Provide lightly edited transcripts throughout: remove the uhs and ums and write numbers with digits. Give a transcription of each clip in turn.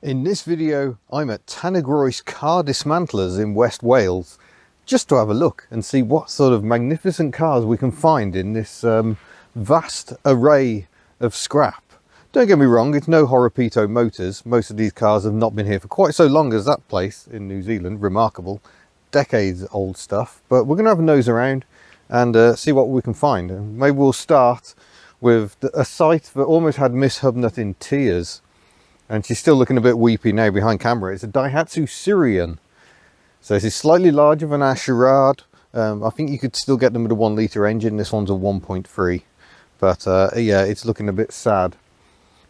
In this video, I'm at Tanygroes Car Dismantlers in West Wales, just to have a look and see what sort of magnificent cars we can find in this vast array of scrap. Don't get me wrong, it's no Horapito Motors. Most of these cars have not been here for quite so long as that place in New Zealand. Remarkable, decades old stuff. But we're going to have a nose around and see what we can find. And maybe we'll start with a sight that almost had Miss Hubnut in tears. And she's still looking a bit weepy now behind camera. It's a Daihatsu Citroen. So this is slightly larger than our Charade. I think you could still get them with a 1 litre engine. This one's a 1.3. But yeah, it's looking a bit sad.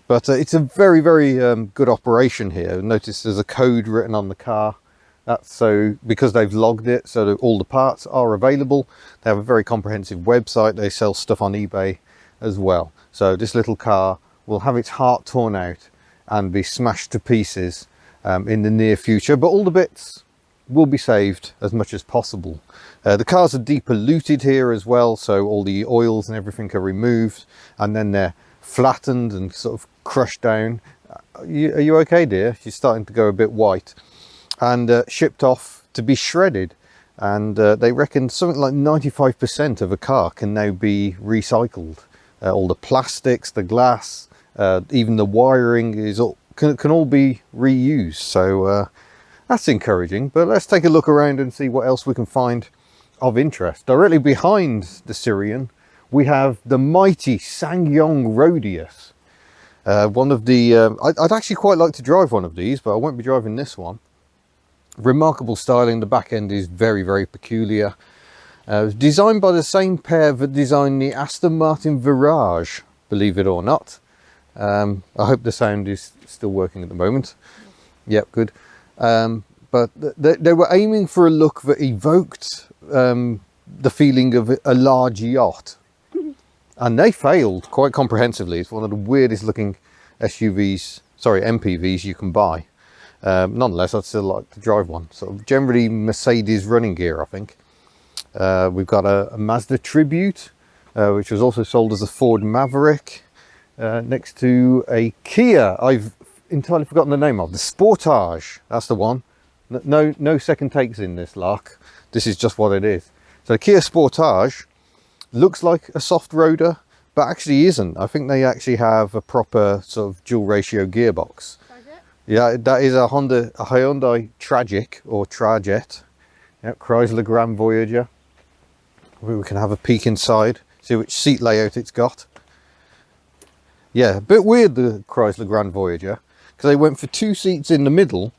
But it's a very, very good operation here. Notice there's a code written on the car. That's so because they've logged it, so that all the parts are available. They have a very comprehensive website. They sell stuff on eBay as well. So this little car will have its heart torn out and be smashed to pieces in the near future, but all the bits will be saved as much as possible. The cars are depolluted here as well, so all the oils and everything are removed, and then they're flattened and sort of crushed down. Are you okay, dear? She's starting to go a bit white. And shipped off to be shredded. And they reckon something like 95% of a car can now be recycled. All the plastics, the glass, even the wiring is all, can all be reused. So that's encouraging. But let's take a look around and see what else we can find of interest. Directly behind the Citroen, we have the mighty SsangYong Rodius. One of the I'd actually quite like to drive one of these, but I won't be driving this one. Remarkable styling. The back end is very, very peculiar. It was designed by the same pair that designed the Aston Martin Virage, believe it or not. I hope the sound is still working at the moment. Yep, good. But they were aiming for a look that evoked the feeling of a large yacht. And they failed quite comprehensively. It's one of the weirdest looking MPVs you can buy. Nonetheless, I'd still like to drive one. So generally Mercedes running gear, I think. We've got a Mazda Tribute, which was also sold as a Ford Maverick, next to a Kia. I've entirely forgotten the name of the Sportage. That's the one. No second takes in this lark. This is just what it is. So the Kia Sportage looks like a soft roader, but actually isn't. I think they actually have a proper sort of dual ratio gearbox. Yeah, that is a Hyundai Tragic or Trajet. Yep, Chrysler Grand Voyager. We can have a peek inside, see which seat layout it's got. Yeah, a bit weird, the Chrysler Grand Voyager, because they went for 2 seats in the middle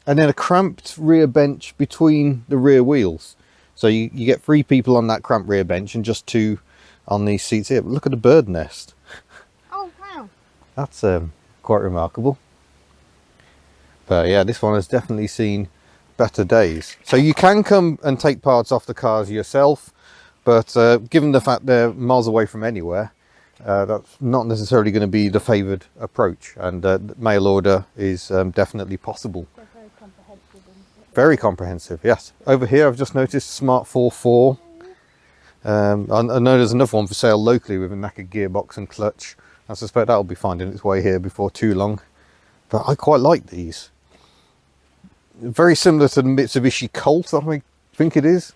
and then a cramped rear bench between the rear wheels. So you get 3 people on that cramped rear bench and just 2 on these seats here. But look at the bird nest. Oh, wow. That's quite remarkable. But yeah, this one has definitely seen better days. So you can come and take parts off the cars yourself, but given the fact they're miles away from anywhere, that's not necessarily going to be the favoured approach, and mail order is definitely possible. They're very comprehensive. Very comprehensive, yes. Over here I've just noticed Smart 4.4. I know there's another one for sale locally with a knackered gearbox and clutch. I suspect that'll be finding its way here before too long. But I quite like these. Very similar to the Mitsubishi Colt, I think it is.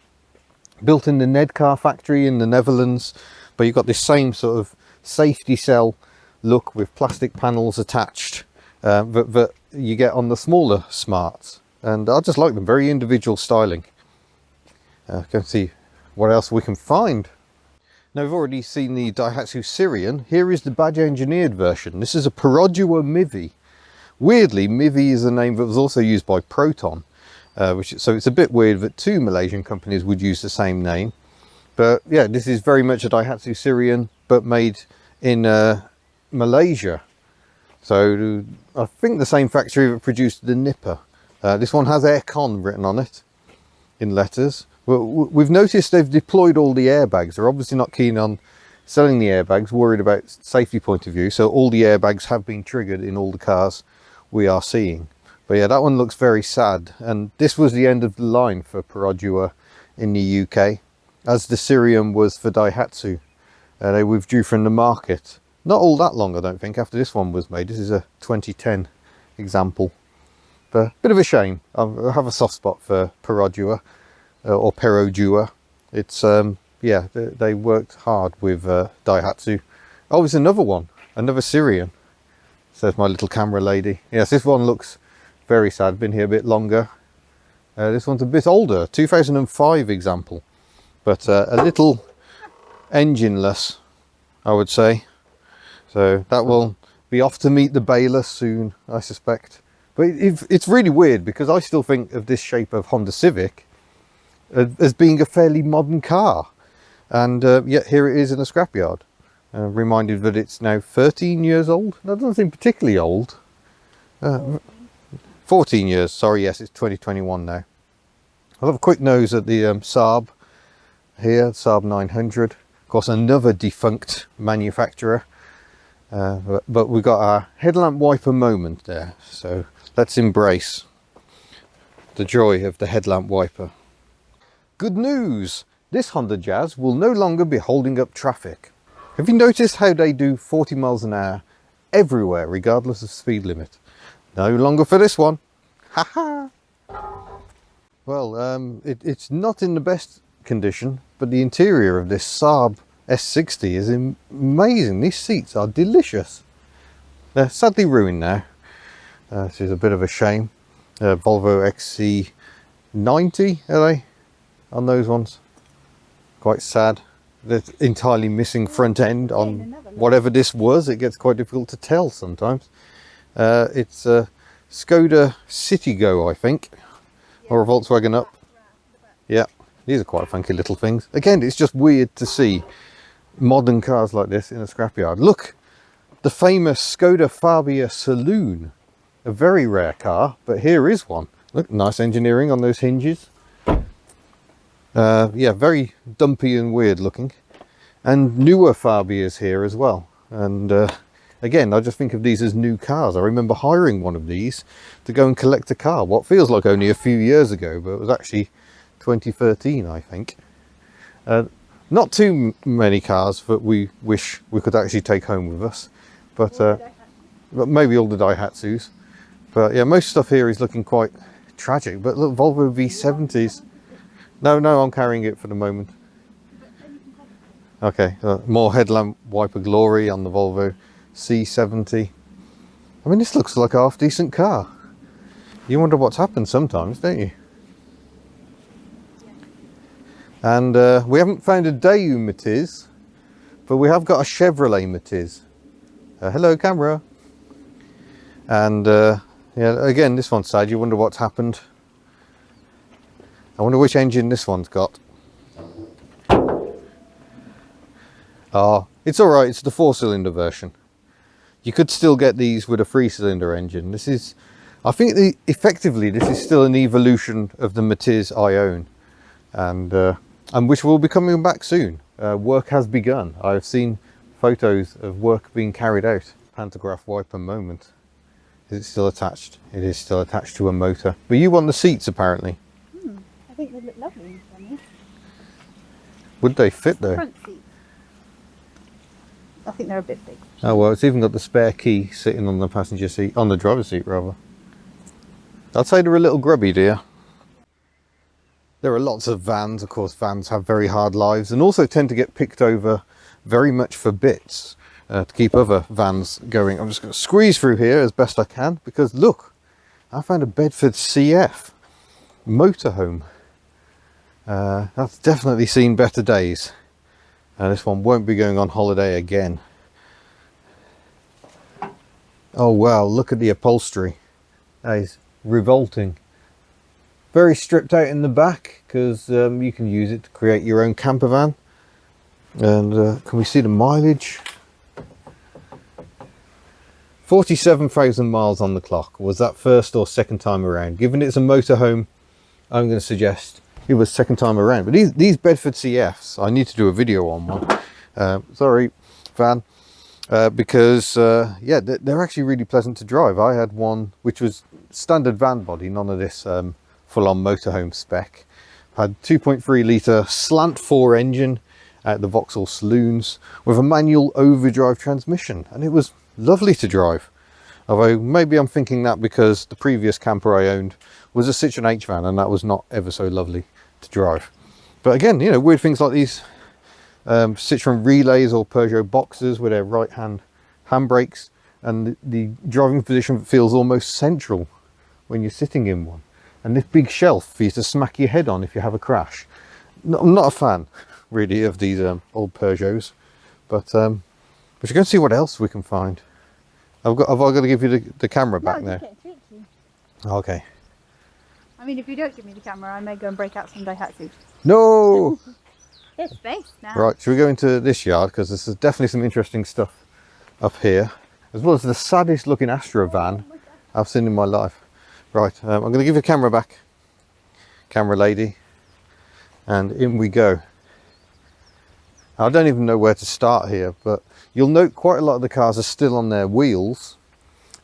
Built in the Nedcar factory in the Netherlands. But you've got this same sort of safety cell look with plastic panels attached that you get on the smaller Smarts. And I just like them, very individual styling. Go and see what else we can find. Now we've already seen the Daihatsu Citroen. Here is the badge engineered version. This is a Peugeot MPV. Weirdly, MPV is a name that was also used by Proton, so it's a bit weird that 2 Malaysian companies would use the same name. But yeah, this is very much a Daihatsu Citroen, but made in Malaysia. So I think the same factory that produced the Nipper. This one has aircon written on it in letters. Well, we've noticed they've deployed all the airbags. They're obviously not keen on selling the airbags, worried about safety point of view. So all the airbags have been triggered in all the cars we are seeing. But yeah, that one looks very sad. And this was the end of the line for Peugeot in the UK, as the Citroen was for Daihatsu. They withdrew from the market. Not all that long, I don't think, after this one was made. This is a 2010 example. But a bit of a shame. I have a soft spot for Perodua or Perodua. It's yeah, they worked hard with Daihatsu. Oh, there's another one, another Syrian. Says my little camera lady. Yes, this one looks very sad. Been here a bit longer. This one's a bit older, 2005 example, but a little engineless, I would say. So that will be off to meet the baler soon, I suspect. But it's really weird because I still think of this shape of Honda Civic as being a fairly modern car, and yet here it is in a scrapyard. Reminded that it's now 13 years old. That doesn't seem particularly old. 14 years, sorry, yes, it's 2021 now. I'll have a quick nose at the Saab here, Saab 900. Of course, another defunct manufacturer. But we've got our headlamp wiper moment there. So let's embrace the joy of the headlamp wiper. Good news! This Honda Jazz will no longer be holding up traffic. Have you noticed how they do 40 miles an hour everywhere, regardless of speed limit? No longer for this one. Haha. Well, it's not in the best condition, but the interior of this Saab S60 is amazing. These seats are delicious. They're sadly ruined now. This is a bit of a shame. Volvo XC90, are they? On those ones. Quite sad. They're entirely missing front end on whatever this was. It gets quite difficult to tell sometimes. It's a Skoda Citigo, I think, or a Volkswagen Up. Yeah, these are quite funky little things. Again, it's just weird to see modern cars like this in a scrapyard. Look, the famous Skoda Fabia Saloon, a very rare car, but here is one. Look, nice engineering on those hinges. Yeah, very dumpy and weird looking. And newer Fabias here as well. And again, I just think of these as new cars. I remember hiring one of these to go and collect a car, what feels like only a few years ago, but it was actually 2013, I think. Not too many cars that we wish we could actually take home with us, but maybe all the Daihatsus. But yeah, most stuff here is looking quite tragic. But look, Volvo V70s. No, I'm carrying it for the moment. Okay, more headlamp wiper glory on the Volvo C70. I mean, this looks like a half decent car. You wonder what's happened sometimes, don't you? And we haven't found a Daewoo Matiz, but we have got a Chevrolet Matiz. Hello, camera. And yeah, again, this one's sad. You wonder what's happened. I wonder which engine this one's got. Oh, it's all right. It's the 4-cylinder version. You could still get these with a 3-cylinder engine. This is, I think, effectively, this is still an evolution of the Matiz I own, and which will be coming back soon. Work has begun. I've seen photos of work being carried out. Pantograph wiper moment. Is it still attached? It is still attached to a motor. But you want the seats, apparently. I think they look lovely in front. Would they fit though? Front seats. I think they're a bit big. Oh well, it's even got the spare key sitting on the passenger seat, on the driver's seat rather. I'd say they're a little grubby, dear. There are lots of vans. Of course, vans have very hard lives and also tend to get picked over very much for bits to keep other vans going. I'm just going to squeeze through here as best I can because look, I found a Bedford CF motorhome. That's definitely seen better days. This one won't be going on holiday again. Oh wow, look at the upholstery. That is revolting. Very stripped out in the back because you can use it to create your own camper van. And can we see the mileage? 47,000 miles on the clock. Was that first or second time around? Given it's a motorhome, I'm going to suggest it was second time around. But these Bedford CFs, I need to do a video on one. Sorry, van. Because yeah, they're actually really pleasant to drive. I had one which was standard van body, none of this full-on motorhome spec. Had 2.3 litre slant 4 engine at the Vauxhall Saloons with a manual overdrive transmission, and it was lovely to drive. Although maybe I'm thinking that because the previous camper I owned was a Citroen H-van, and that was not ever so lovely to drive. But again, you know, weird things like these Citroen relays or Peugeot boxes with their right hand handbrakes, and the driving position feels almost central when you're sitting in one. And this big shelf for you to smack your head on if you have a crash. No, I'm not a fan really of these old Peugeots, but we're going to see what else we can find. Have I got to give you the camera back no, there? Get tricky. Okay. I mean, if you don't give me the camera, I may go and break out some Daihatsu. No! There's space now. Right, should we go into this yard? Because there's definitely some interesting stuff up here, as well as the saddest looking Astra van I've seen in my life. Right, I'm going to give you the camera back, camera lady, and in we go. I don't even know where to start here, but you'll note quite a lot of the cars are still on their wheels,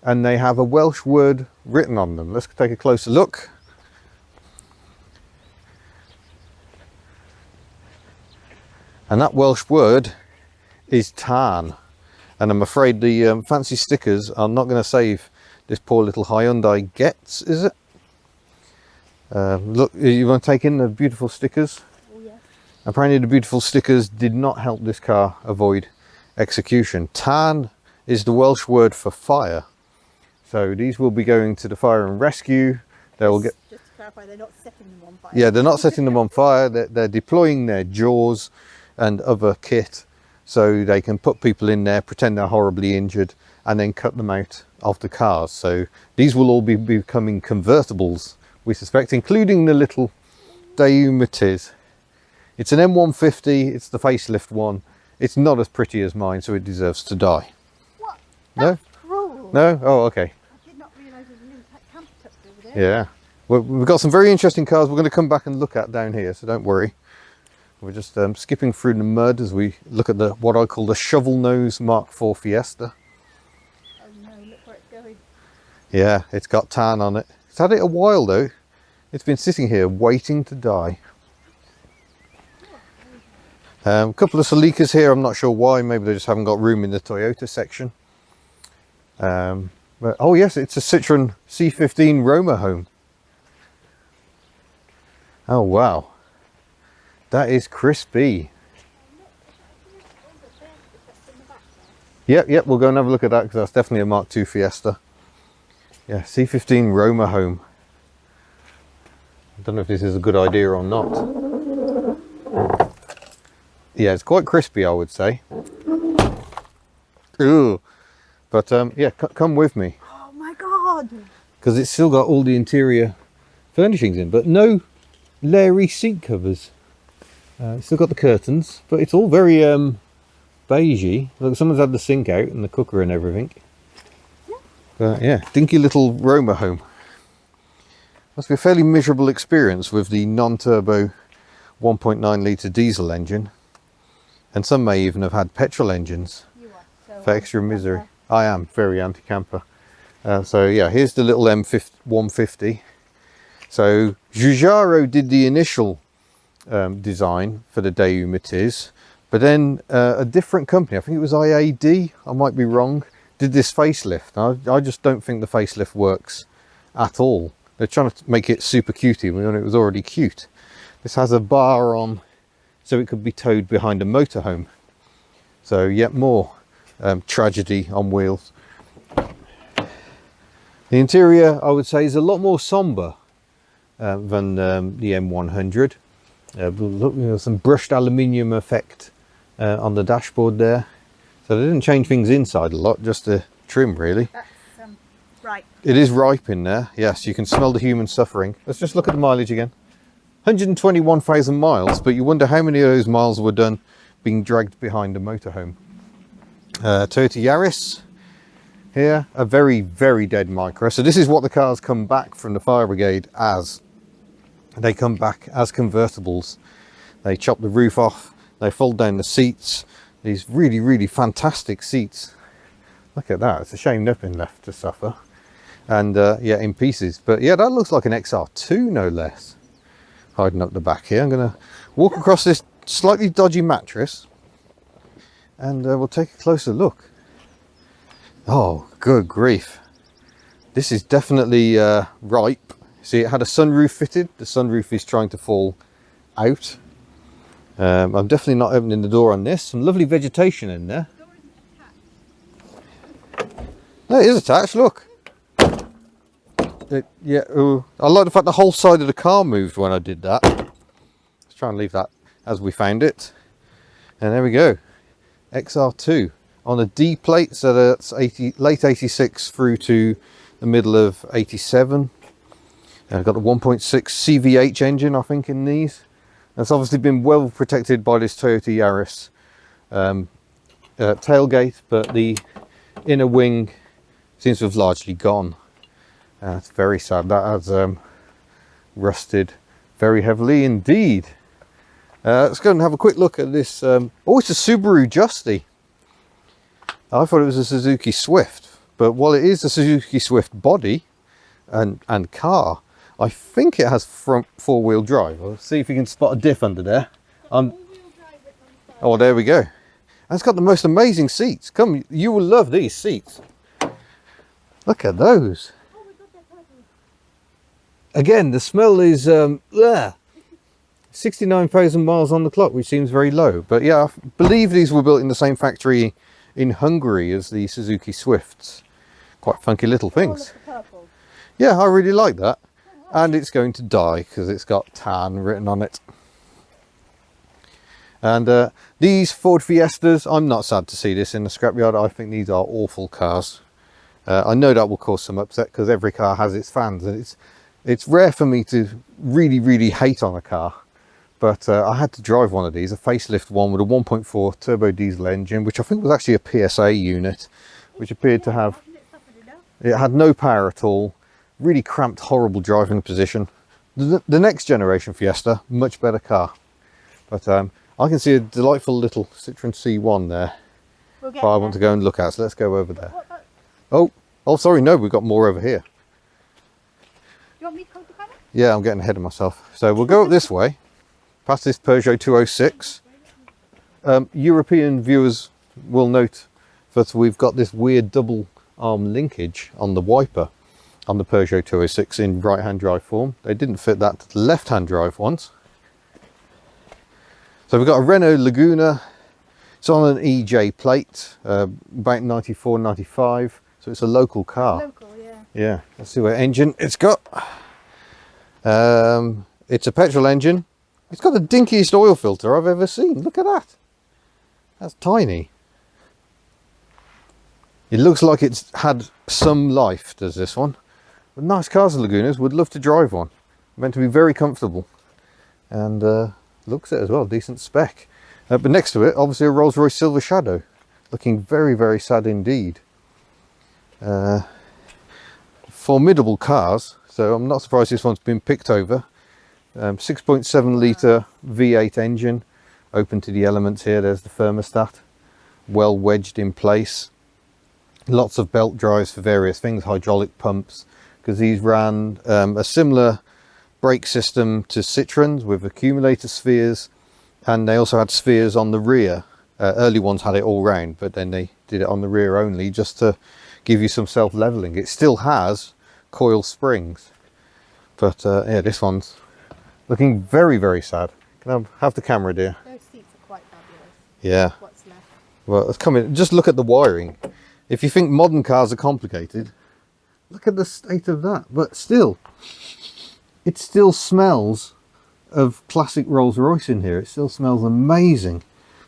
and they have a Welsh word written on them. Let's take a closer look. And that Welsh word is Tan. And I'm afraid the fancy stickers are not going to save this poor little Hyundai Getz, is it? Look, you want to take in the beautiful stickers? Oh, yes. Apparently the beautiful stickers did not help this car avoid execution. Tan is the Welsh word for fire. So these will be going to the fire and rescue. They will get... Just to clarify, they're not setting them on fire. Yeah, they're not setting them on fire. They're deploying their jaws and other kit so they can put people in there, pretend they're horribly injured, and then cut them out of the cars. So these will all be becoming convertibles, we suspect, including the little Daewoo Matiz. It's an M150, it's the facelift one. It's not as pretty as mine, so it deserves to die. What? No? That's cruel. No? Oh, okay. I did not realise there was a little camper tucked over there. Yeah. Well, we've got some very interesting cars we're going to come back and look at down here, so don't worry. We're just skipping through the mud as we look at the what I call the shovel nose Mark IV Fiesta. Oh no, look where it's going. Yeah, it's got tan on it. It's had it a while though. It's been sitting here waiting to die. A couple of Celikas here, I'm not sure why, maybe they just haven't got room in the Toyota section. But, oh yes, it's a Citroen C15 Roma home. Oh wow. That is crispy. Yep, we'll go and have a look at that because that's definitely a Mark II Fiesta. Yeah, C15 Roma home. I don't know if this is a good idea or not. Yeah, it's quite crispy, I would say. Ooh. But yeah, come with me. Oh my god! Because it's still got all the interior furnishings in, but no Larry seat covers. It's still got the curtains, but it's all very beigey. Look, someone's had the sink out and the cooker and everything. But yeah, dinky little Roma home. Must be a fairly miserable experience with the non-turbo 1.9 litre diesel engine. And some may even have had petrol engines You are so for extra misery. I am very anti-camper. So yeah, here's the little M150. So Giugiaro did the initial design for the Daewoo Matiz, but then a different company, I think it was IAD, I might be wrong, did this facelift. I just don't think the facelift works at all. They're trying to make it super cutie when it was already cute. This has a bar on so it could be towed behind a motorhome. So yet more tragedy on wheels. The interior, I would say, is a lot more somber than the M100. Look, you know, some brushed aluminium effect on the dashboard there. So they didn't change things inside a lot, just the trim really. That's right. It is ripe in there. Yes, you can smell the human suffering. Let's just look at the mileage again. 121,000 miles, but you wonder how many of those miles were done being dragged behind a motorhome. Toyota Yaris here, a very, very dead micro. So this is what the cars come back from the fire brigade as. They come back as convertibles. They chop the roof off, they fold down the seats. These really, really fantastic seats. Look at that, it's a shame nothing left to suffer. And yeah, in pieces. But yeah, that looks like an XR2 no less. Hiding up the back here. I'm gonna walk across this slightly dodgy mattress and we'll take a closer look. Oh, good grief. This is definitely ripe. See, it had a sunroof fitted. The sunroof is trying to fall out. I'm definitely not opening the door on this. Some lovely vegetation in there. No, it is attached, look. Yeah, I like the fact the whole side of the car moved when I did that. Let's try and leave that as we found it. And there we go. XR2 on a D plate, so that's late 86 through to the middle of 87. And I've got the 1.6 CVH engine, I think, in these. That's obviously been well protected by this Toyota Yaris tailgate, but the inner wing seems to have largely gone. That's very sad. That has rusted very heavily indeed. Let's go and have a quick look at this. Oh, it's a Subaru Justy. I thought it was a Suzuki Swift, but while it is a Suzuki Swift body and car, I think it has front four-wheel drive. Let's see if you can spot a diff under there. Oh, there we go. And it's got the most amazing seats. Come, you will love these seats. Look at those. Again, the smell is 69,000 miles on the clock, which seems very low. But yeah, I believe these were built in the same factory in Hungary as the Suzuki Swifts. Quite funky little things. Yeah, I really like that. And it's going to die because it's got tan written on it. And these Ford Fiestas, I'm not sad to see this in the scrapyard. I think these are awful cars. I know that will cause some upset because every car has its fans, and it's rare for me to really hate on a car. But I had to drive one of these, a facelift one with a 1.4 turbo diesel engine, which I think was actually a PSA unit, which appeared to have, it had no power at all, really cramped, horrible driving position. The next generation Fiesta, much better car. But I can see a delightful little Citroen C1 there. But I want to go and look at, so let's go over there. Oh, sorry, no, we've got more over here. You want me to hold the camera? Yeah, I'm getting ahead of myself. So we'll go up this way, past this Peugeot 206. European viewers will note that we've got this weird double arm linkage on the wiper on the Peugeot 206 in right-hand drive form. They didn't fit that to the left-hand drive ones. So we've got a Renault Laguna. It's on an EJ plate, about 94, 95. So it's a local car. Local, yeah. Yeah, let's see what engine it's got. It's a petrol engine. It's got the dinkiest oil filter I've ever seen. Look at that. That's tiny. It looks like it's had some life, does this one. But nice cars, the Lagunas. Would love to drive one. Meant to be very comfortable. And looks it as well, decent spec. But next to it, obviously a Rolls-Royce Silver Shadow. Looking very sad indeed. Formidable cars, so I'm not surprised this one's been picked over. 6.7 litre V8 engine, open to the elements here. There's the thermostat, well wedged in place. Lots of belt drives for various things, hydraulic pumps, because these ran a similar brake system to Citroen's with accumulator spheres, and they also had spheres on the rear. Early ones had it all round, but then they did it on the rear only just to give you some self-leveling. It still has coil springs, but yeah, this one's looking very sad. Can I have the camera, dear? Those seats are quite fabulous. Yeah. What's left? Well, let's come in. Just look at the wiring. If you think modern cars are complicated, look at the state of that. But still, it still smells of classic Rolls-Royce in here. It still smells amazing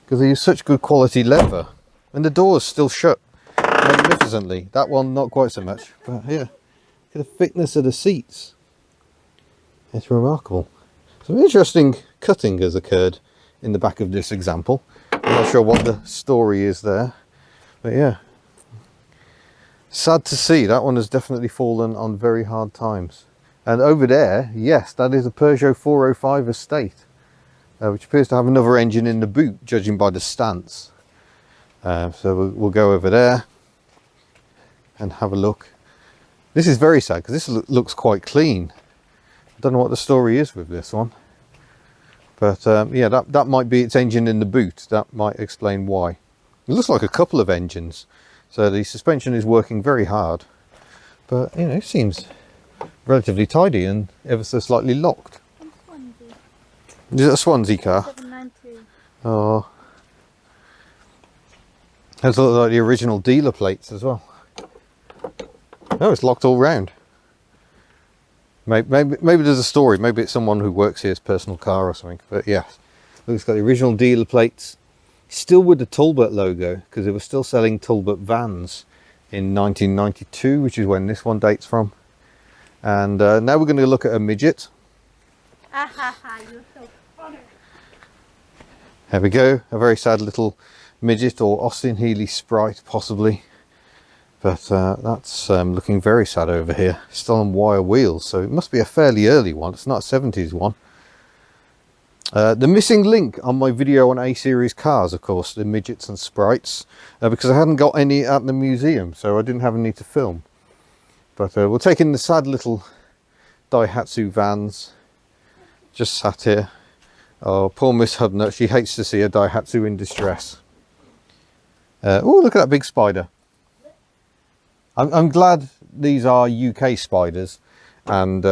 because they use such good quality leather, and the door's still shut magnificently. That one not quite so much, but yeah, look at the thickness of the seats. It's remarkable. Some interesting cutting has occurred in the back of this example. I'm not sure what the story is there, but yeah, sad to see. That one has definitely fallen on very hard times. And over there, yes, that is a Peugeot 405 estate, which appears to have another engine in the boot, judging by the stance. So we'll go over there and have a look. This is very sad because this looks quite clean. I don't know what the story is with this one, but yeah, that might be its engine in the boot. That might explain why. It looks like a couple of engines, so the suspension is working very hard. but you know, it seems relatively tidy and ever so slightly locked. Is it a Swansea car? 792. Oh, those look like the original dealer plates as well. Oh, it's locked all round. Maybe there's a story. Maybe it's someone who works here's personal car or something. But yeah, look, it's got the original dealer plates, still with the Talbot logo, because they were still selling Talbot vans in 1992, which is when this one dates from. And now we're going to look at a midget. Ha ha ha! You're so funny. There we go, a very sad little midget, or Austin Healey Sprite possibly. But that's looking very sad over here. Still on wire wheels, so it must be a fairly early one. It's not a 70s one. The missing link on my video on A-series cars, of course, the midgets and sprites, because I hadn't got any at the museum, so I didn't have any to film. But we'll take in the sad little Daihatsu vans, just sat here. Oh, poor Miss Hubner, she hates to see a Daihatsu in distress. Oh, look at that big spider. I'm glad these are UK spiders and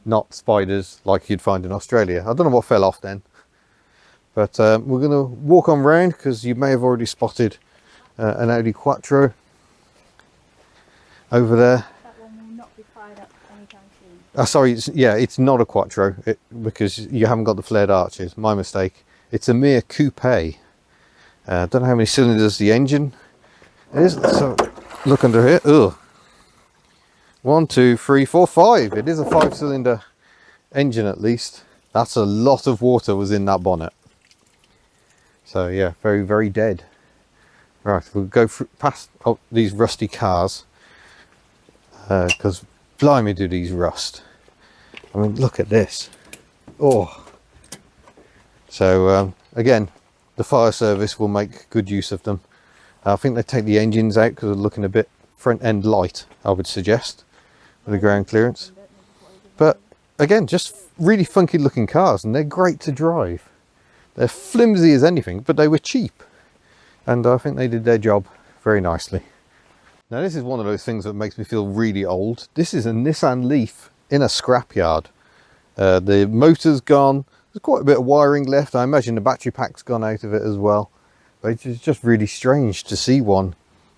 not spiders like you'd find in Australia. I don't know what fell off then. But we're going to walk on round because you may have already spotted an Audi Quattro over there. That one will not be fired up anytime soon. Sorry, it's not a Quattro because you haven't got the flared arches. My mistake. It's a mere coupe. Don't know how many cylinders the engine is. So look under here. Ugh. 1, 2, 3, 4, 5. It is a 5-cylinder engine at least. That's a lot of water was in that bonnet. So yeah, very, very dead. Right, we'll go past these rusty cars because blimey do these rust. I mean, look at this. Oh. So again, the fire service will make good use of them. I think they take the engines out because they're looking a bit front end light, I would suggest, with the ground clearance. But again, just really funky looking cars, and they're great to drive. They're flimsy as anything, but they were cheap. And I think they did their job very nicely. Now this is one of those things that makes me feel really old. This is a Nissan Leaf in a scrapyard. The motor's gone. There's quite a bit of wiring left. I imagine the battery pack's gone out of it as well. But it's just really strange to see one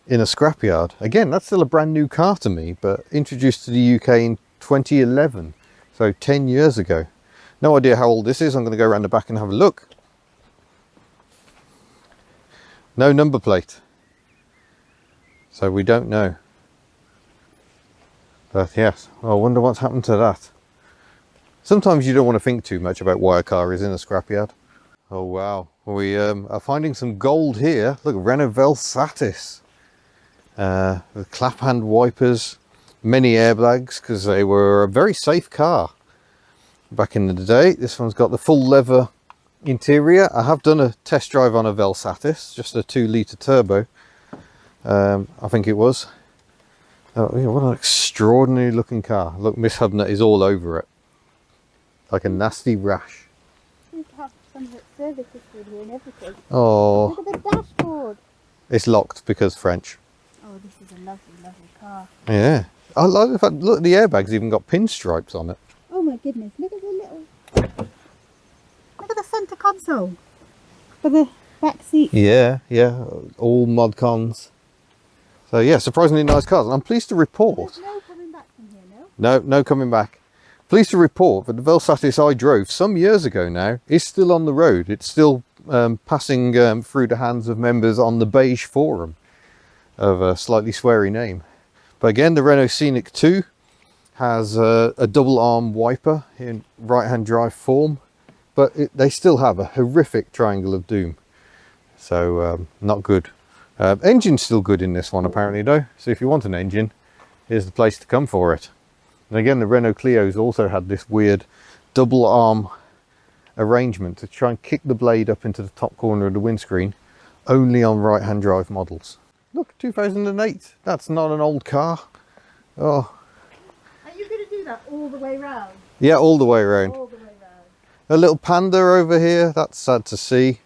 in a scrapyard. Again, that's still a brand new car to me, but introduced to the UK in 2011. So 10 years ago. No idea how old this is. I'm going to go around the back and have a look. No number plate. So we don't know. But yes, I wonder what's happened to that. Sometimes you don't want to think too much about why a car is in a scrapyard. Oh wow, we are finding some gold here. Look, Renault Velsatis. With clap hand wipers, many airbags, because they were a very safe car back in the day. This one's got the full leather interior. I have done a test drive on a Velsatis, just a 2-litre turbo. I think it was. Oh, yeah, what an extraordinary looking car. Look, Miss Hubner is all over it. Like a nasty rash. Seems to have some of its service history here and everything. Oh. Look at the dashboard. It's locked because French. Oh, this is a lovely, lovely car. Yeah. I like the fact, look, the airbag's even got pinstripes on it. Oh my goodness, look at the little... Look at the centre console. For the back seat. Yeah, yeah. All mod cons. So yeah, surprisingly nice cars. And I'm pleased to report... There's no coming back from here, no? No coming back. Pleased to report that the Velsatis I drove some years ago now is still on the road. It's still passing through the hands of members on the Beige Forum of a slightly sweary name. But again, the Renault Scenic 2 has a double arm wiper in right hand drive form, but they still have a horrific triangle of doom. So not good. Engine's still good in this one apparently though. So if you want an engine, here's the place to come for it. And again, the Renault Clio's also had this weird double arm arrangement to try and kick the blade up into the top corner of the windscreen, only on right-hand drive models. Look, 2008. That's not an old car. Oh. Are you going to do that all the way round? Yeah, all the way around. All the way round. A little Panda over here. That's sad to see.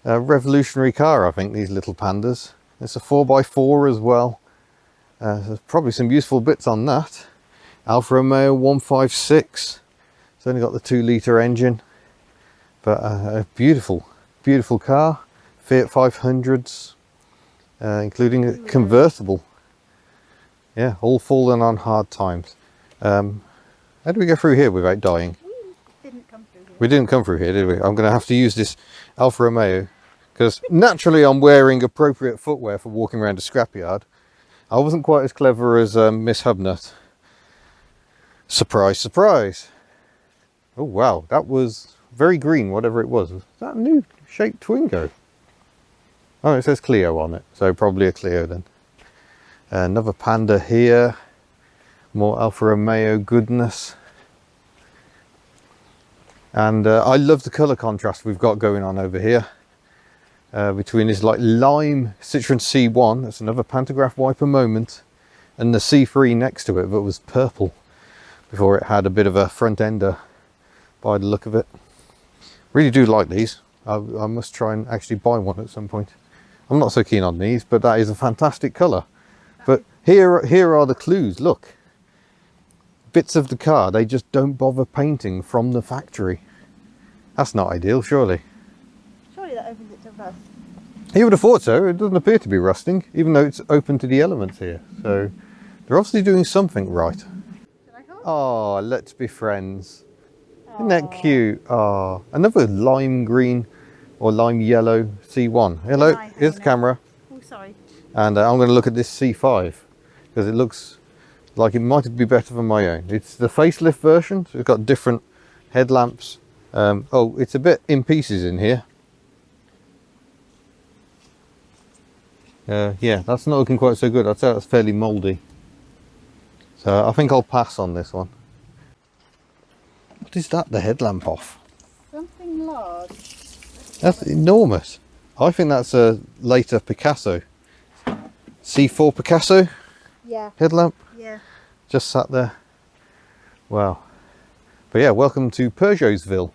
A revolutionary car, I think, these little Pandas. It's a 4x4 as well. There's probably some useful bits on that. Alfa Romeo 156. It's only got the 2-litre engine, but a beautiful, beautiful car. Fiat 500s, including a convertible. Yeah, all fallen on hard times. How do we go through here without dying? We didn't come through here. We didn't come through here, did we? I'm going to have to use this Alfa Romeo because naturally I'm wearing appropriate footwear for walking around a scrapyard. I wasn't quite as clever as Miss Hubnut. Surprise, surprise. Oh wow, that was very green, whatever it was. Is that a new shaped Twingo? Oh, it says Clio on it, so probably a Clio then. Another Panda here. More Alfa Romeo goodness. And I love the colour contrast we've got going on over here. Between this like lime Citroen C1, that's another pantograph wiper moment, and the C3 next to it that was purple before it had a bit of a front ender by the look of it. Really do like these. I must try and actually buy one at some point. I'm not so keen on these, but that is a fantastic colour. But here are the clues, look. Bits of the car they just don't bother painting from the factory. That's not ideal, surely. Surely that opens it to rust. You would have thought so. It doesn't appear to be rusting, even though it's open to the elements here. So they're obviously doing something right. Should I hold? Oh, let's be friends. Isn't that cute? Oh, another lime green or lime yellow C1. Hello, Hi, here's the camera. Oh, sorry. And I'm going to look at this C5 because it looks like it might be better than my own. It's the facelift version, so it's got different headlamps. Oh, it's a bit in pieces in here. Yeah, that's not looking quite so good. I'd say that's fairly mouldy. So I think I'll pass on this one. What is that, the headlamp off? Something large. That's enormous. I think that's a later Picasso. C4 Picasso Yeah. headlamp. Yeah. Just sat there. Wow. But yeah, welcome to Peugeotsville.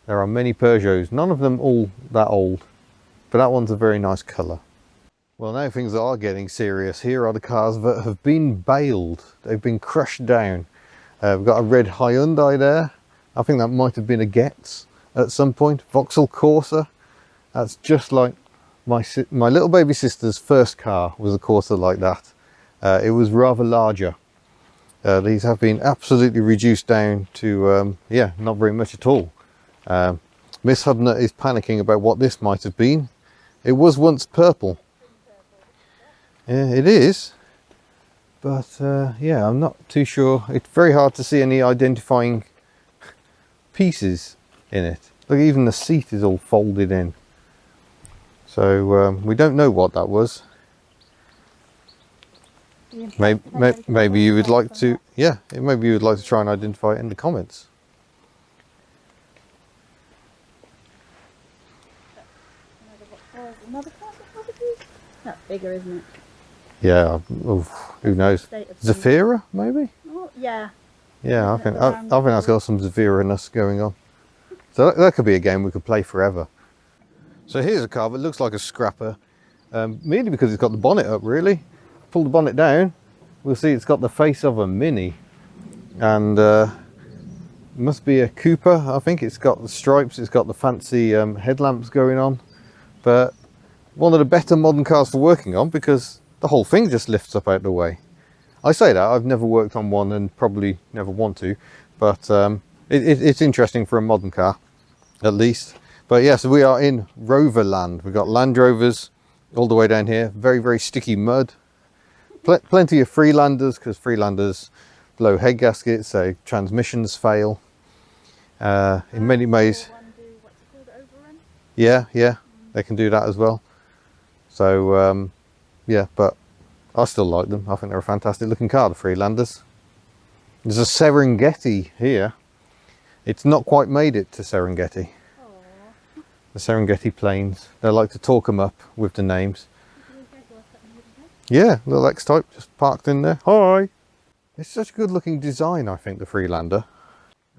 There are many Peugeots, none of them all that old, but that one's a very nice colour. Well, now things are getting serious. Here are the cars that have been baled. They've been crushed down. We've got a red Hyundai there. I think that might have been a Getz at some point. Vauxhall Corsa. That's just like my little baby sister's first car was a Corsa like that. It was rather larger. These have been absolutely reduced down to, yeah, not very much at all. Miss Hubnut is panicking about what this might have been. It was once purple. Yeah, it is. But yeah, I'm not too sure. It's very hard to see any identifying pieces in it. Look, even the seat is all folded in. So we don't know what that was. Yeah. Maybe you would like to, yeah, maybe you would like to try and identify it in the comments. Another car probably? That's bigger, isn't it? Yeah, oof, who knows? State of Zafira, maybe? Oh, yeah. Yeah, I think that's got some Zafira-ness going on. So that could be a game we could play forever. So here's a car that looks like a scrapper, mainly because it's got the bonnet up, really. Pull the bonnet down, we'll see it's got the face of a Mini. And must be a Cooper. I think it's got the stripes, it's got the fancy headlamps going on. But one of the better modern cars for working on, because the whole thing just lifts up out the way. I say that, I've never worked on one and probably never want to, but it's interesting for a modern car, at least. But yes, we are in Rover land. We've got Land Rovers all the way down here, very, very sticky mud. Plenty of Freelanders, because Freelanders blow head gaskets, so transmissions fail. In many ways, yeah, they can do that as well. So yeah, but I still like them. I think they're a fantastic looking car, the Freelanders. There's a Serengeti here. It's not quite made it to Serengeti. Aww. The Serengeti planes. They like to talk them up with the names. Yeah, little X-Type just parked in there. Hi! It's such a good looking design, I think, the Freelander.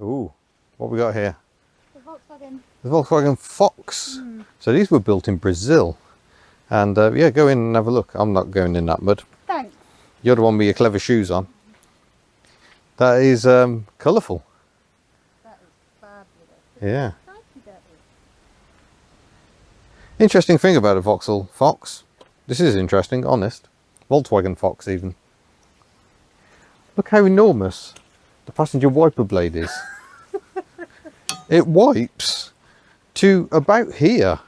Ooh, what we got here? The Volkswagen. The Volkswagen Fox. So these were built in Brazil. And yeah, go in and have a look. I'm not going in that mud. Thanks. You're the one with your clever shoes on. That is colourful. That is fabulous. Yeah. Thank you, that is. Interesting thing about a Vauxhall Fox. This is interesting, honest. Volkswagen Fox even. Look how enormous the passenger wiper blade is. It wipes to about here.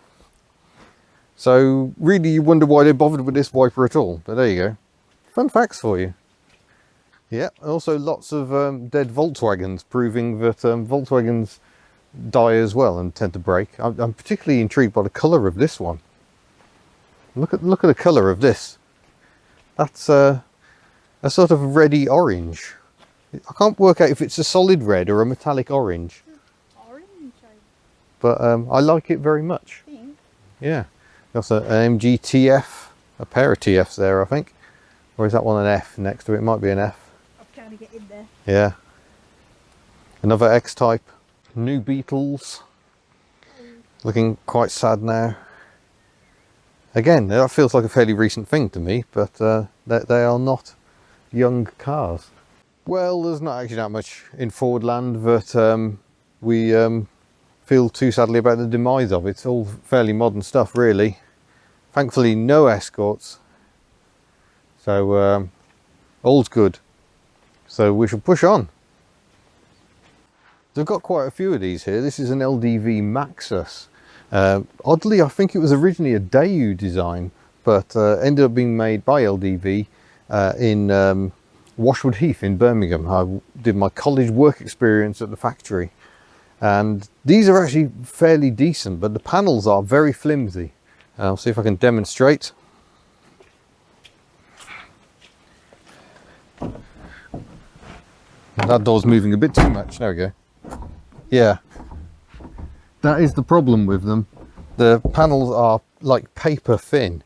So really you wonder why they bothered with this wiper at all. But there you go. Fun facts for you. Yeah, also lots of dead Volkswagens, proving that Volkswagens die as well and tend to break. I'm particularly intrigued by the colour of this one. Look at the colour of this. That's a sort of reddy orange. I can't work out if it's a solid red or a metallic orange. Orange, But I like it very much. I think. Yeah. Also an MG TF, a pair of TFs there, I think. Or is that one an F next to it? It might be an F. I'm trying to get in there. Yeah. Another X-Type. New Beetles. Looking quite sad now. Again, that feels like a fairly recent thing to me, but they are not young cars. Well, there's not actually that much in Fordland that we feel too sadly about the demise of. It's all fairly modern stuff, really. Thankfully, no Escorts. So, all's good. So we shall push on. So I've got quite a few of these here. This is an LDV Maxus. Oddly, I think it was originally a Daewoo design, but ended up being made by LDV in Washwood Heath in Birmingham. I did my college work experience at the factory. And these are actually fairly decent, but the panels are very flimsy. I'll see if I can demonstrate. That door's moving a bit too much. There we go. Yeah. That is the problem with them. The panels are like paper thin.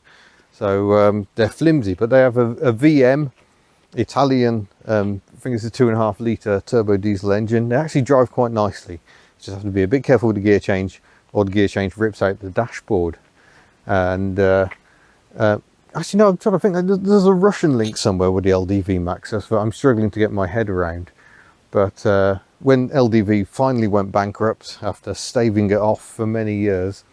So they're flimsy, but they have a VM Italian, I think it's a 2.5 litre turbo diesel engine. They actually drive quite nicely. You just have to be a bit careful with the gear change, or the gear change rips out the dashboard. And actually no, I'm trying to think, there's a Russian link somewhere with the LDV Maxus that I'm struggling to get my head around. But when LDV finally went bankrupt after staving it off for many years,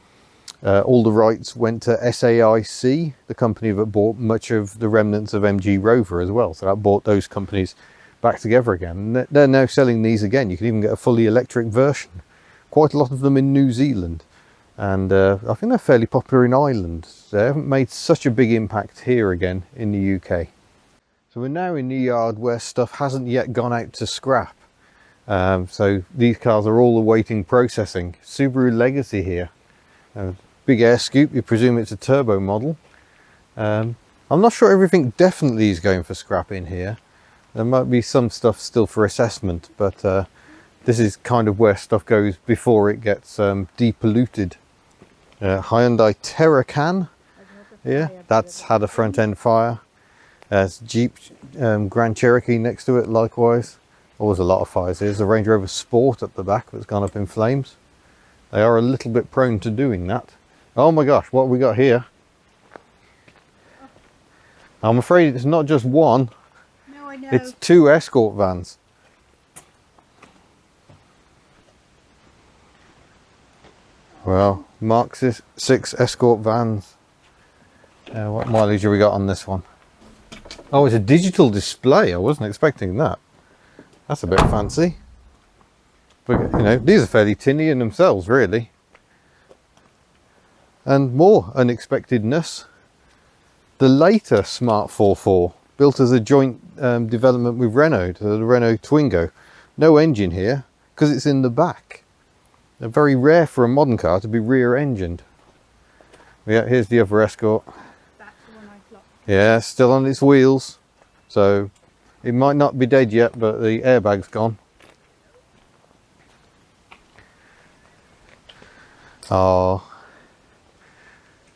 all the rights went to SAIC, the company that bought much of the remnants of MG Rover as well. So that brought those companies back together again. And they're now selling these again. You can even get a fully electric version. Quite a lot of them in New Zealand. And I think they're fairly popular in Ireland. They haven't made such a big impact here again in the UK. So we're now in the yard where stuff hasn't yet gone out to scrap. So these cars are all awaiting processing. Subaru Legacy here. Big air scoop, you presume it's a turbo model. I'm not sure everything definitely is going for scrap in here. There might be some stuff still for assessment, but this is kind of where stuff goes before it gets depolluted. Hyundai Terracan, yeah, that's had a front end fire. There's Jeep Grand Cherokee next to it likewise. Always a lot of fires. There's a Range Rover Sport at the back that's gone up in flames. They are a little bit prone to doing that. Oh my gosh, what have we got here? I'm afraid it's not just one. No, I know. It's 2 Escort vans. Well, Mark 6 Escort vans. What mileage have we got on this one? Oh, it's a digital display. I wasn't expecting that. That's a bit fancy. But, you know, these are fairly tinny in themselves, really. And more unexpectedness. The later Smart 4.4, built as a joint development with Renault, the Renault Twingo. No engine here, because it's in the back. They're very rare for a modern car to be rear-engined. Yeah, here's the other Escort. That's the one I clocked. Yeah, still on its wheels. So it might not be dead yet, but the airbag's gone. Oh,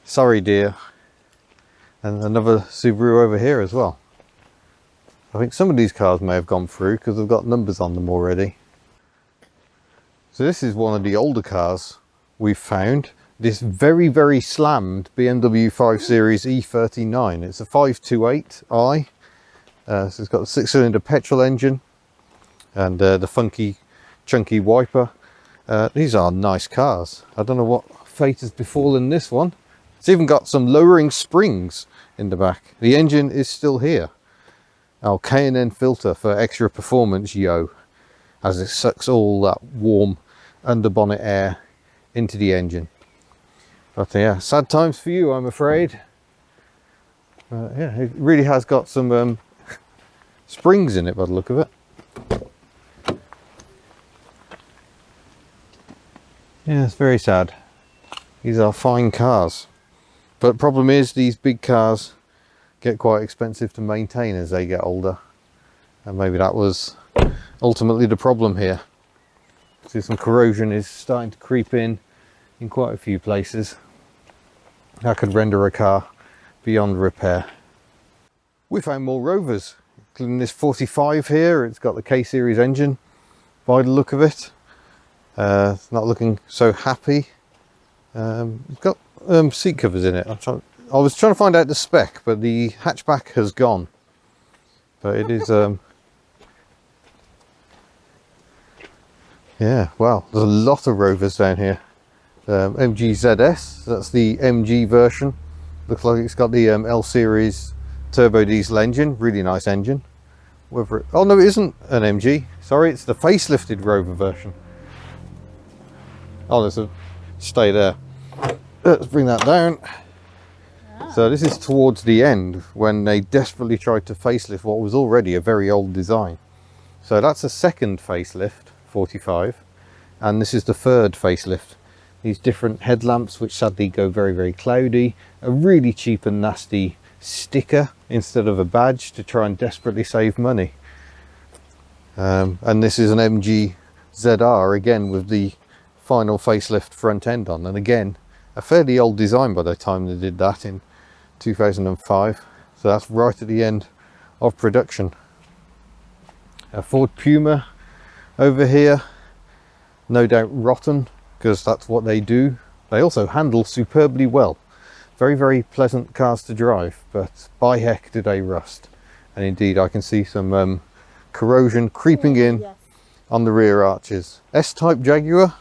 sorry dear. And another Subaru over here as well. I think some of these cars may have gone through because they've got numbers on them already. So this is one of the older cars we've found. This very, very slammed BMW 5 Series E39. It's a 528i. So it's got a 6-cylinder petrol engine and the funky chunky wiper. These are nice cars. I don't know what fate has befallen this one. It's even got some lowering springs in the back. The engine is still here. Oh, K&N filter for extra performance, yo, as it sucks all that warm under bonnet air into the engine. But yeah, sad times for you, I'm afraid. Yeah, it really has got some springs in it by the look of it. Yeah, it's very sad. These are fine cars, but the problem is these big cars get quite expensive to maintain as they get older, and maybe that was ultimately the problem here. See, some corrosion is starting to creep in quite a few places. That could render a car beyond repair. We found more Rovers, including this 45 here. It's got the K-series engine by the look of it. It's not looking so happy. It's got seat covers in it. I was trying to find out the spec, but the hatchback has gone. But it is, yeah, wow, there's a lot of Rovers down here. MG ZS, that's the MG version. Looks like it's got the L series turbo diesel engine, really nice engine. Whether oh no, it isn't an MG. Sorry, it's the facelifted Rover version. Oh, there's a stay there. Let's bring that down. So this is towards the end when they desperately tried to facelift what was already a very old design. So that's a second facelift, 45, and this is the third facelift. These different headlamps, which sadly go very, very cloudy, a really cheap and nasty sticker instead of a badge to try and desperately save money. And this is an MG ZR again with the final facelift front end on, and again a fairly old design by the time they did that in 2005, so that's right at the end of production. A Ford Puma over here, no doubt rotten, because that's what they do. They also handle superbly well. Very, very pleasant cars to drive, but by heck do they rust. And indeed I can see some corrosion creeping in on the rear arches. S-Type Jaguar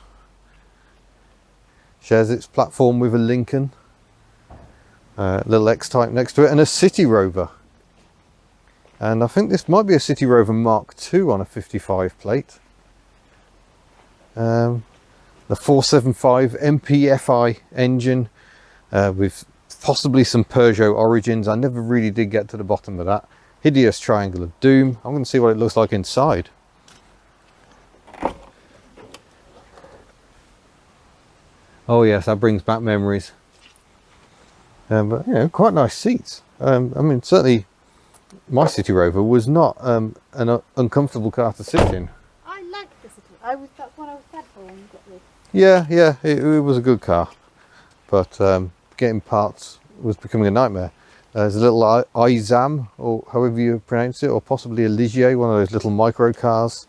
shares its platform with a Lincoln. Little X-Type next to it, and a City Rover. And I think this might be a City Rover Mark II on a 55 plate. The 475 MPFI engine with possibly some Peugeot origins. I never really did get to the bottom of that. Hideous Triangle of Doom. I'm going to see what it looks like inside. Oh yes, that brings back memories. But you know, quite nice seats. I mean, certainly my City Rover was not an uncomfortable car to sit in. I like the City. That's what I was sad for when you got this. Yeah, it was a good car, but getting parts was becoming a nightmare. There's a little Izam, or however you pronounce it, or possibly a Ligier, one of those little micro cars.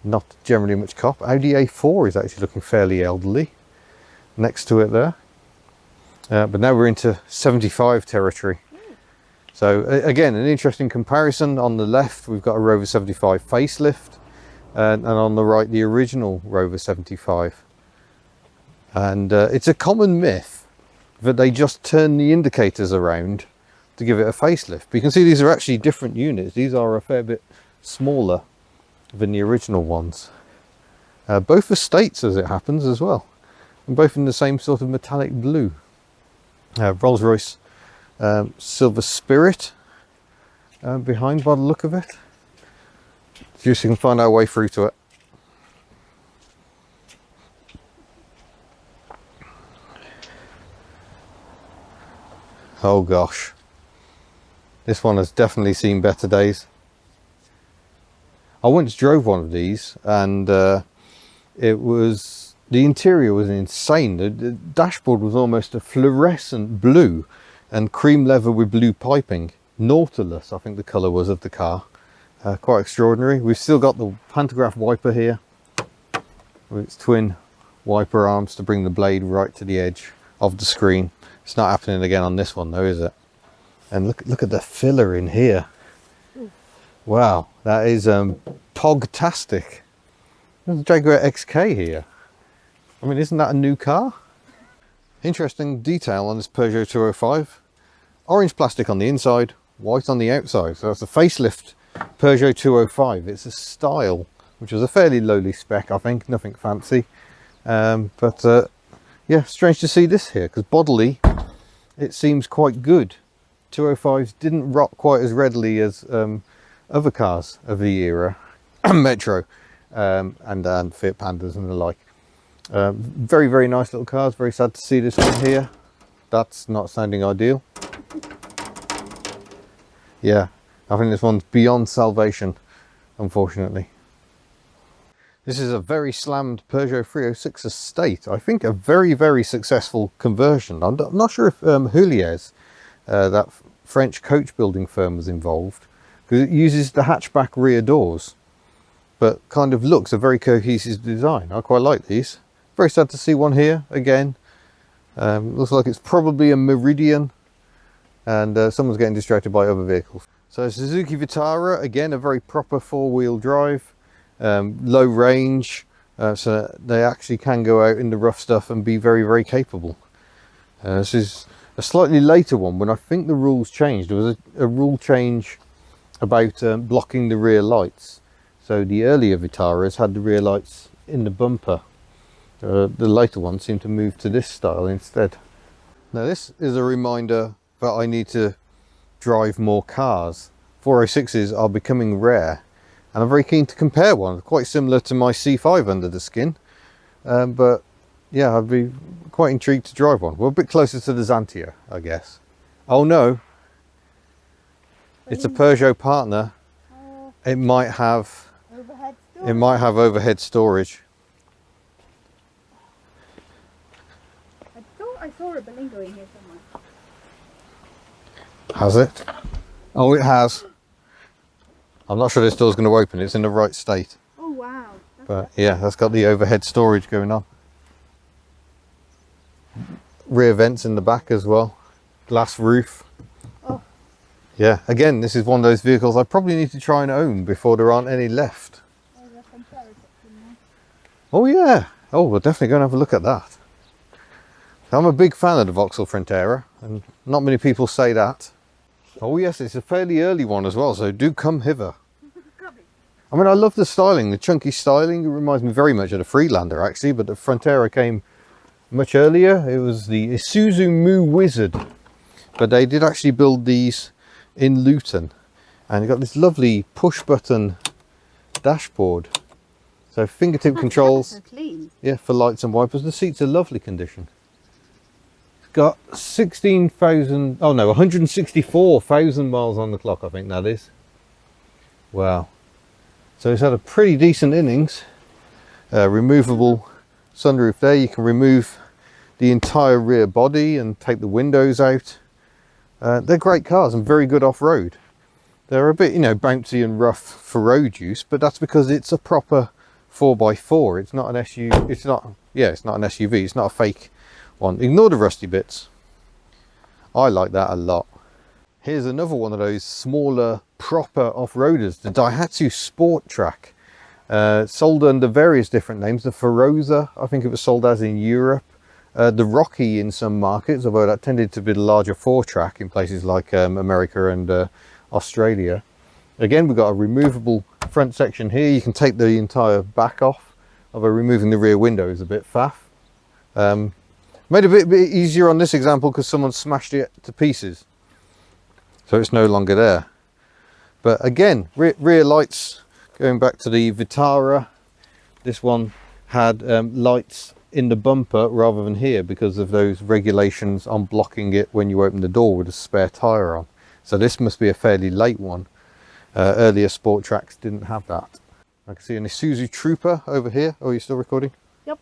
Not generally much cop. Audi A4 is actually looking fairly elderly next to it there. But now we're into 75 territory. So again, an interesting comparison. On the left we've got a Rover 75 facelift, and on the right the original Rover 75. And it's a common myth that they just turn the indicators around to give it a facelift. But you can see these are actually different units. These are a fair bit smaller than the original ones. Both estates, as it happens, as well, and both in the same sort of metallic blue. Rolls-Royce Silver Spirit behind by the look of it. See if we can find our way through to it. Oh gosh, this one has definitely seen better days. I once drove one of these, and the interior was insane. The dashboard was almost a fluorescent blue and cream leather with blue piping. Nautilus, I think the colour was, of the car. Quite extraordinary. We've still got the pantograph wiper here with its twin wiper arms to bring the blade right to the edge of the screen. It's not happening again on this one though, is it? And look at the filler in here. Wow, that is pogtastic. There's a Jaguar XK here. I mean, isn't that a new car? Interesting detail on this Peugeot 205. Orange plastic on the inside, white on the outside. So that's a facelift Peugeot 205. It's a style, which is a fairly lowly spec, I think, nothing fancy. Yeah, strange to see this here, because bodily it seems quite good. 205s didn't rot quite as readily as other cars of the era, Metro and Fiat Pandas and the like. Very, very nice little cars. Very sad to see this one here. That's not sounding ideal. Yeah, I think this one's beyond salvation, unfortunately. This is a very slammed Peugeot 306 Estate. I think a very, very successful conversion. I'm not sure if Huliez, that French coach building firm, was involved, because it uses the hatchback rear doors, but kind of looks a very cohesive design. I quite like these. Very sad to see one here again. Looks like it's probably a Meridian, and someone's getting distracted by other vehicles. So Suzuki Vitara, again, a very proper four-wheel drive. Low range, so they actually can go out in the rough stuff and be very, very capable. This is a slightly later one, when I think the rules changed. There was a rule change about blocking the rear lights. So the earlier Vitaras had the rear lights in the bumper. The later ones seem to move to this style instead. Now this is a reminder that I need to drive more cars. 406s are becoming rare. And I'm very keen to compare one, quite similar to my C5 under the skin. But yeah, I'd be quite intrigued to drive one. We're a bit closer to the Xantia, I guess. Oh no, it's a Peugeot partner. It might have overhead storage. I thought I saw a Berlingo in here somewhere. Has it? Oh, it has. I'm not sure this door's going to open. It's in the right state. Oh wow. But yeah, that's got the overhead storage going on. Rear vents in the back as well. Glass roof. Oh. Yeah, again, this is one of those vehicles I probably need to try and own before there aren't any left. Oh yeah. Oh, we're definitely going to have a look at that. I'm a big fan of the Vauxhall Frontera, and not many people say that. Oh yes, it's a fairly early one as well, so do come hither. I mean, I love the styling, the chunky styling. It reminds me very much of the Freelander actually, but the Frontera came much earlier. It was the Isuzu Mu Wizard, but they did actually build these in Luton, and you got this lovely push button dashboard. So fingertip controls, so clean. Yeah, for lights and wipers. The seats are lovely condition. Got 164,000 miles on the clock, I think that is. Wow. So it's had a pretty decent innings. Removable sunroof there. You can remove the entire rear body and take the windows out. They're great cars and very good off-road. They're a bit, bouncy and rough for road use, but that's because it's a proper 4x4. It's not an SUV. It's not an SUV. It's not a fake one. Ignore the rusty bits. I like that a lot. Here's another one of those smaller proper off-roaders, the Daihatsu Sport Track. Sold under various different names. The Feroza, I think it was sold as in Europe. The Rocky in some markets, although that tended to be the larger 4-track in places like America and Australia. Again, we've got a removable front section here. You can take the entire back off, although removing the rear window is a bit faff. Made it a bit easier on this example because someone smashed it to pieces, so it's no longer there. But again, rear lights, going back to the Vitara, this one had lights in the bumper rather than here because of those regulations on blocking it when you open the door with a spare tyre on. So this must be a fairly late one. Earlier Sport Tracks didn't have that. I can see an Isuzu Trooper over here. Oh, you're still recording? Yep.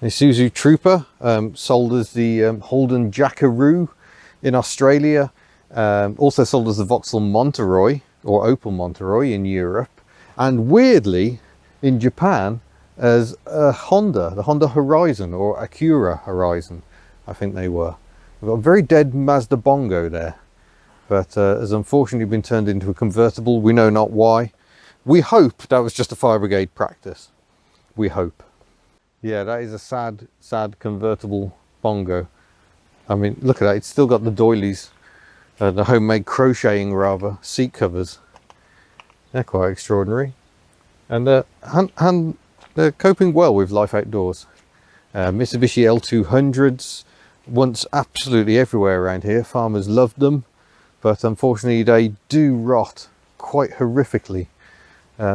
Isuzu Trooper, sold as the Holden Jackaroo in Australia, also sold as the Vauxhall Monterey or Opel Monterey in Europe, and weirdly in Japan as a Honda, the Honda Horizon or Acura Horizon, I think they were. We've got a very dead Mazda Bongo there, but has unfortunately been turned into a convertible. We know not why. We hope that was just a fire brigade practice. We hope. Yeah, that is a sad, sad convertible Bongo. I mean, look at that. It's still got the doilies, the homemade crocheting rather, seat covers. They're quite extraordinary. And they're coping well with life outdoors. Mitsubishi L200s, once absolutely everywhere around here. Farmers loved them, but unfortunately they do rot quite horrifically.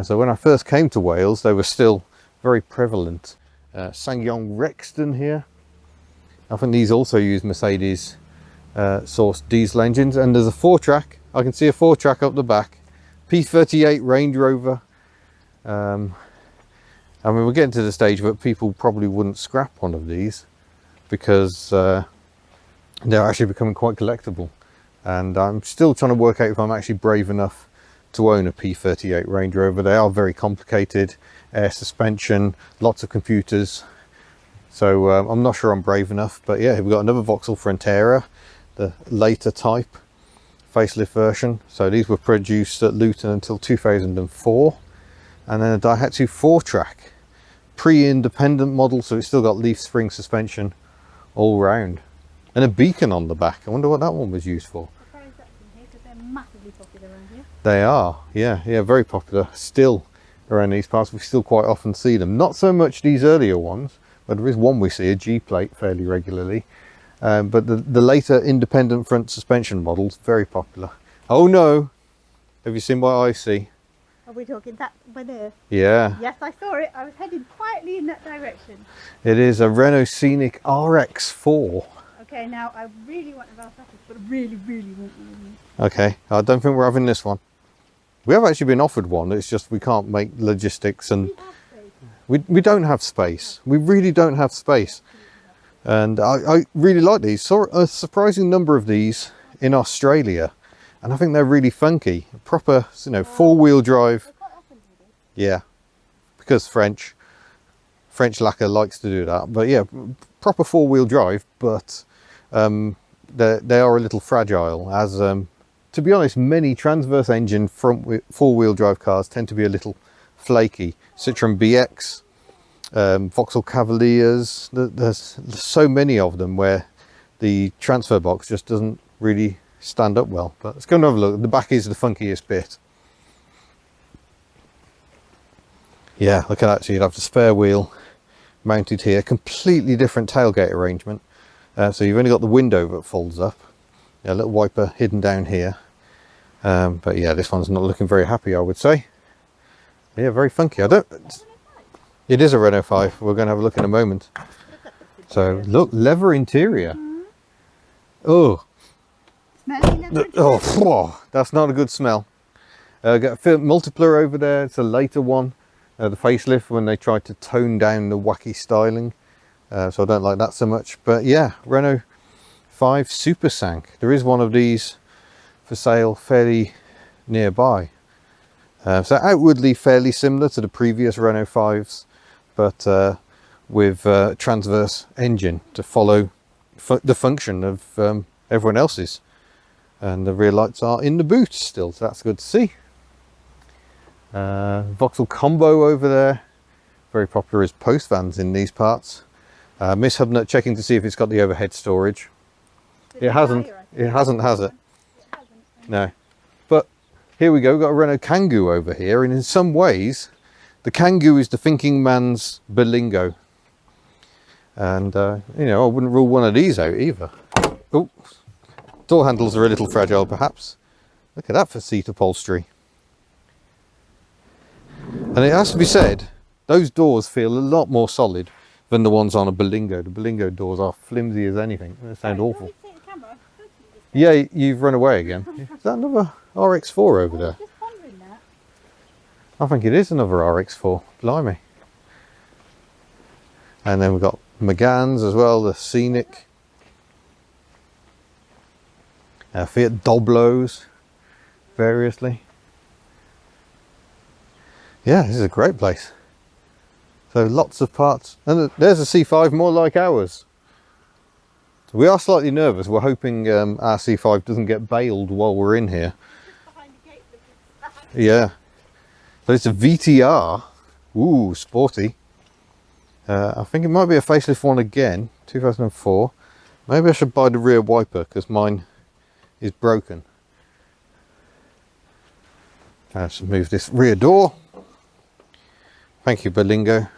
So when I first came to Wales, they were still very prevalent. SsangYong Rexton here. I think these also use Mercedes sourced diesel engines, and there's a 4-track. I can see a 4-track up the back. P38 Range Rover. I mean, we're getting to the stage where people probably wouldn't scrap one of these because they're actually becoming quite collectible. And I'm still trying to work out if I'm actually brave enough to own a P38 Range Rover. They are very complicated, air suspension, lots of computers. So I'm not sure I'm brave enough, but yeah, we've got another Vauxhall Frontera, the later type facelift version. So these were produced at Luton until 2004. And then a Daihatsu 4-track, pre-independent model, so it's still got leaf spring suspension all round. And a beacon on the back. I wonder what that one was used for. They're massively popular around here. They are, yeah, very popular still around these parts. We still quite often see them. Not so much these earlier ones, but there is one we see, a G-plate, fairly regularly. But the later independent front suspension models, very popular. Oh no! Have you seen what I see? Are we talking that by there? Yeah. Yes, I saw it. I was heading quietly in that direction. It is a Renault Scenic RX4. Okay, now I really want a Valsacus, but I really, really want one. Okay, I don't think we're having this one. We have actually been offered one, it's just we can't make logistics and we don't have space. We really don't have space. And I really like these. Saw a surprising number of these in Australia. And I think they're really funky. Proper, you know, 4-wheel drive. Yeah, because French lacquer likes to do that. But yeah, proper 4-wheel drive, but they are a little fragile. As to be honest, many transverse engine front 4-wheel drive cars tend to be a little flaky. Citroen BX, Vauxhall Cavaliers. There's so many of them where the transfer box just doesn't really stand up well. But let's go and have a look. The back is the funkiest bit. Yeah, look at that. So you'd have the spare wheel mounted here. Completely different tailgate arrangement. So you've only got the window that folds up. A little wiper hidden down here. But yeah, this one's not looking very happy, I would say. Yeah, very funky. It is a Renault 5. We're going to have a look in a moment. So look, leather interior. Oh. Oh, that's not a good smell. Got a Fiat multiplier over there. It's a later one. The facelift when they tried to tone down the wacky styling. So I don't like that so much. But yeah, Renault 5 Super Sank. There is one of these for sale fairly nearby. So outwardly fairly similar to the previous Renault 5s, but with transverse engine to follow the function of everyone else's. And the rear lights are in the boot still, so that's good to see. Vauxhall Combo over there, very popular as post vans in these parts. Miss Hubnut checking to see if it's got the overhead storage. It hasn't, has it? No. But here we go, we've got a Renault Kangoo over here, and in some ways the Kangoo is the thinking man's Berlingo. And you know, I wouldn't rule one of these out either. Oh, door handles are a little fragile perhaps. Look at that for seat upholstery. And it has to be said, those doors feel a lot more solid than the ones on a Berlingo. The Berlingo doors are flimsy as anything. They sound awful. Yeah, you've run away again. Is that another RX4 over there? I think it is another RX4. Blimey. And then we've got Megans as well, the Scenic. Fiat Doblos, variously. Yeah, this is a great place. So lots of parts. And there's a C5 more like ours. We are slightly nervous. We're hoping our C5 doesn't get bailed while we're in here. Behind the gate, Yeah. So it's a VTR. Ooh, sporty. I think it might be a facelift one again, 2004. Maybe I should buy the rear wiper because mine is broken. Let's move this rear door. Thank you, Berlingo.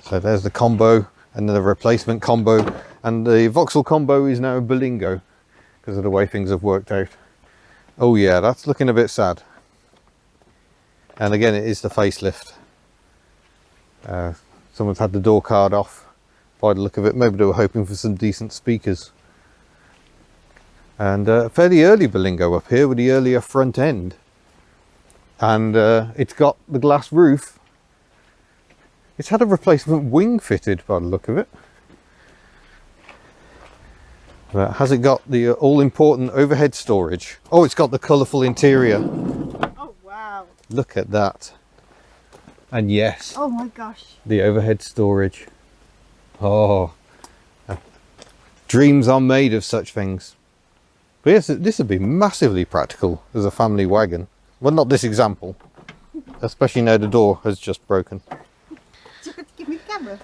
So there's the combo and then the replacement combo, and the Vauxhall combo is now a Berlingo because of the way things have worked out. Oh yeah, that's looking a bit sad. And again, it is the facelift. Someone's had the door card off by the look of it. Maybe they were hoping for some decent speakers. And fairly early Berlingo up here with the earlier front end. And it's got the glass roof. It's had a replacement wing fitted by the look of it. Has it got the all-important overhead storage? Oh, it's got the colourful interior. Oh wow. Look at that. And yes, Oh my gosh. the overhead storage. Oh, dreams are made of such things. But yes, this would be massively practical as a family wagon. Well, not this example, especially now the door has just broken. You could give me the camera.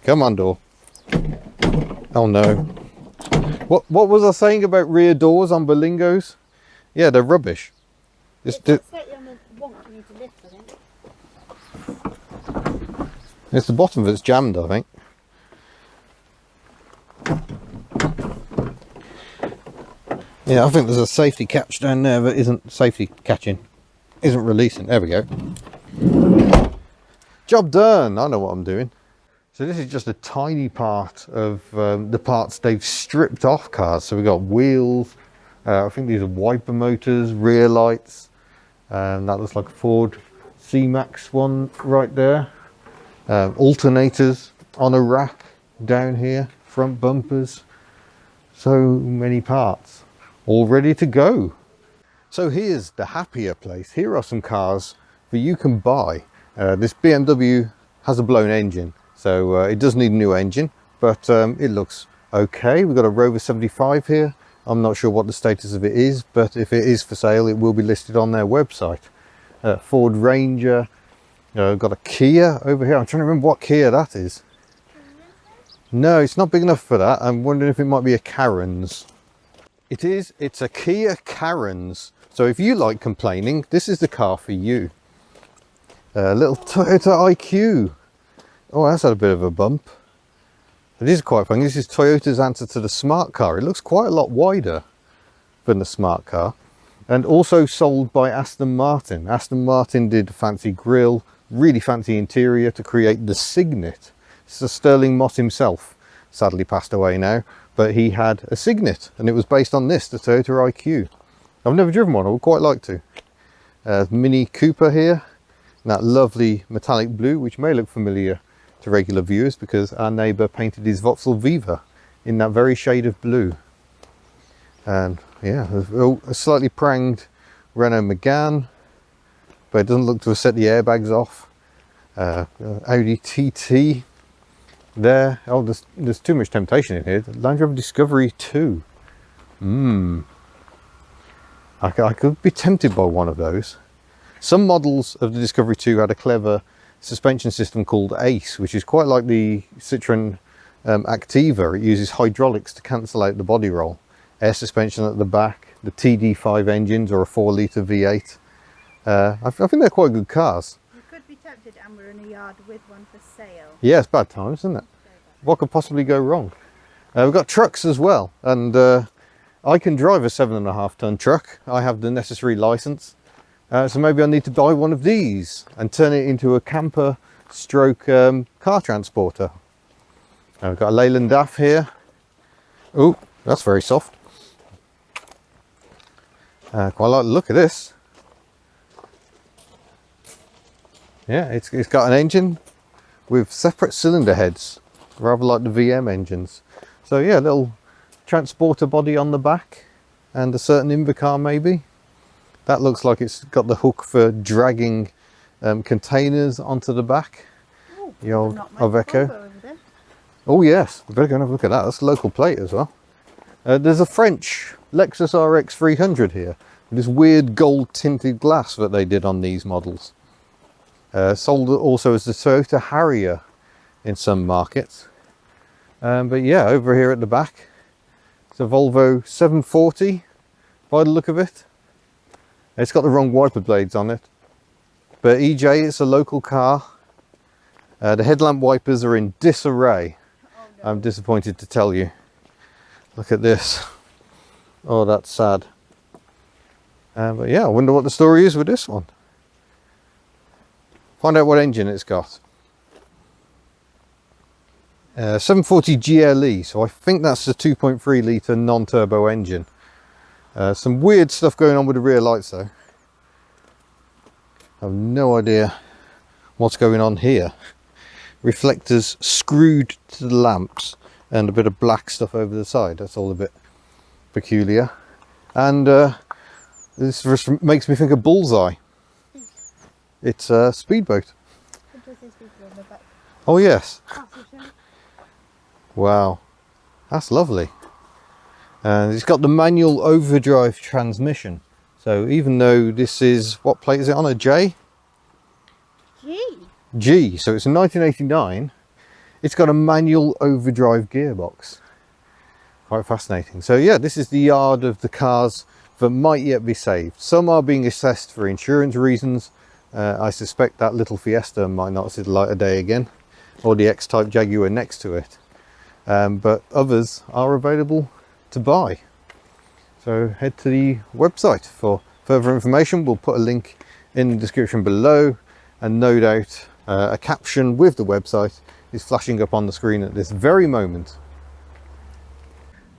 Come on, door. Oh no. What was I saying about rear doors on Berlingos? Yeah, they're rubbish. It's slightly on the wonk you need to lift, I think. It's the bottom that's jammed, I think. Yeah, I think there's a safety catch down there that isn't safety catching, isn't releasing. There we go. Job done. I know what I'm doing. So this is just a tiny part of the parts they've stripped off cars. So we've got wheels, I think these are wiper motors, rear lights, and that looks like a Ford C-Max one right there. Alternators on a rack down here, front bumpers, so many parts all ready to go. So here's the happier place. Here are some cars that you can buy. This BMW has a blown engine, so it does need a new engine, but it looks okay. We've got a Rover 75 here. I'm not sure what the status of it is, but if it is for sale, it will be listed on their website. Ford Ranger. Got a Kia over here. I'm trying to remember what Kia that is. No, it's not big enough for that. I'm wondering if it might be a Karen's. It is. It's a Kia Karen's. So if you like complaining, this is the car for you. A little Toyota IQ. Oh, that's had a bit of a bump. It is quite funny. This is Toyota's answer to the smart car. It looks quite a lot wider than the smart car. And also sold by Aston Martin. Aston Martin did a fancy grille, really fancy interior to create the Signet. This is Sterling Moss himself, sadly passed away now, but he had a Signet and it was based on this, the Toyota IQ. I've never driven one, I would quite like to. Mini Cooper here, that lovely metallic blue, which may look familiar to regular viewers because our neighbour painted his Vauxhall Viva in that very shade of blue. And yeah, a slightly pranged Renault Megane, but it doesn't look to have set the airbags off. Audi TT there. Oh, there's too much temptation in here. Land Rover Discovery 2. I could be tempted by one of those. Some models of the Discovery 2 had a clever suspension system called ACE, which is quite like the Citroen Activa. It uses hydraulics to cancel out the body roll. Air suspension at the back, the TD5 engines or a 4-litre V8. I think they're quite good cars. You could be tempted, and we're in a yard with one for sale. Yeah, it's bad times, isn't it? What could possibly go wrong? We've got trucks as well, and I can drive a 7.5 ton truck. I have the necessary license, so maybe I need to buy one of these and turn it into a camper stroke car transporter. I've got a Leyland DAF here. Oh, that's very soft. Quite like the look of this. Yeah, it's got an engine with separate cylinder heads, rather like the VM engines. So yeah, a little transporter body on the back and a certain Invacar maybe. That looks like it's got the hook for dragging containers onto the back. The old Not much Iveco. Volvo over there. Oh yes, we better go and have a look at that. That's a local plate as well. There's a French Lexus RX 300 here. This weird gold tinted glass that they did on these models. Sold also as the Toyota Harrier in some markets. But yeah, over here at the back, it's a Volvo 740 by the look of it. It's got the wrong wiper blades on it. But EJ, it's a local car. The headlamp wipers are in disarray. Oh, no. I'm disappointed to tell you. Look at this. Oh, that's sad. But yeah, I wonder what the story is with this one. Find out what engine it's got. 740 GLE, so I think that's the 2.3 litre non-turbo engine. Some weird stuff going on with the rear lights though. I have no idea what's going on here. Reflectors screwed to the lamps and a bit of black stuff over the side. That's all a bit peculiar. And this just makes me think of Bullseye. It's a speedboat. Oh yes. Wow, that's lovely. And it's got the manual overdrive transmission. So even though this is, what plate is it on, a J? G, so it's a 1989. It's got a manual overdrive gearbox. Quite fascinating. So yeah, this is the yard of the cars that might yet be saved. Some are being assessed for insurance reasons. I suspect that little Fiesta might not see the light of day again, or the X-Type Jaguar next to it. But others are available to buy. So head to the website for further information. We'll put a link in the description below, and no doubt a caption with the website is flashing up on the screen at this very moment.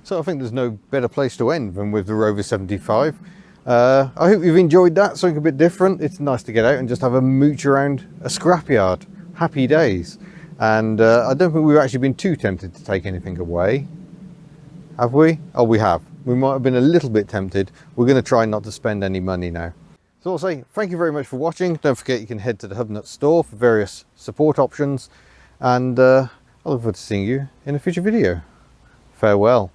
So I think there's no better place to end than with the Rover 75. I hope you've enjoyed that, something a bit different. It's nice to get out and just have a mooch around a scrapyard. Happy days. And I don't think we've actually been too tempted to take anything away. Have we? Oh, we have. We might have been a little bit tempted. We're going to try not to spend any money now. So I'll say thank you very much for watching. Don't forget you can head to the Hubnut store for various support options. And I look forward to seeing you in a future video. Farewell.